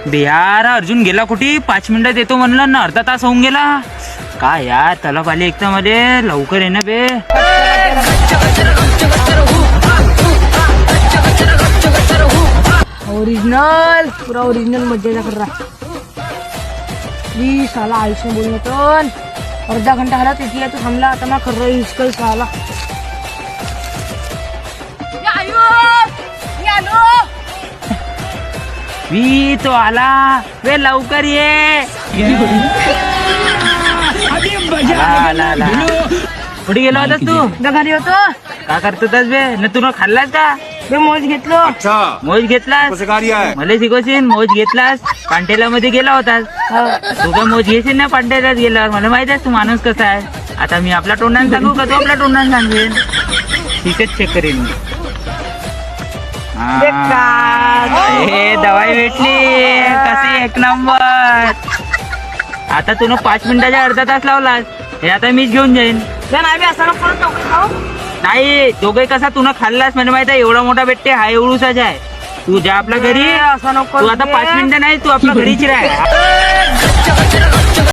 बे यार अर्जुन गेला कुठे? 5 मिनिटात येतो म्हणलं ना, अर्धा तास होऊन गेला. काय यार तलाप आली एकदा मध्ये, लवकर ये ना बे. ओरिजिनल पुरा ओरिजिनल मजा कर रहा. प्लीज साला आयुष्य बोलणं तर अर्धा घंटा झाला तिथे तू थांबला. आता मग खरं हिसकल साला. मी तो आला बे, लवकर ये. आला. कुठे गेला होतास तू? घरी होतो. का करत होतास बे? न तू खाल्लास का? बे मोज घेतलो. मोज घेतलास? मला शिकवशील मोज घेतलास? पांटेला मध्ये गेला होतास. तू काय मोज घेशील ना पांटेलाच गेल्यावर? मला माहित आहे तू माणूस कसा आहे. आता मी आपल्या तोंडाने सांगू का तू आपल्या तोंडाने सांगेन? ठीकच चेक करेन मी. हे दवाई भेटली कशी, एक नंबर. आता तू 5 मिनिटाच्या अर्धा तास लावलास. हे आता मीच घेऊन जाईन. नाही दोघे कसा तू खाल्लास मला माहित आहे. एवढा मोठा भेटते हा एवढूसाच आहे. तू जा आपल्या घरी. तू आता 5 मिनिटं नाही, तू आपल्या घरीच राह.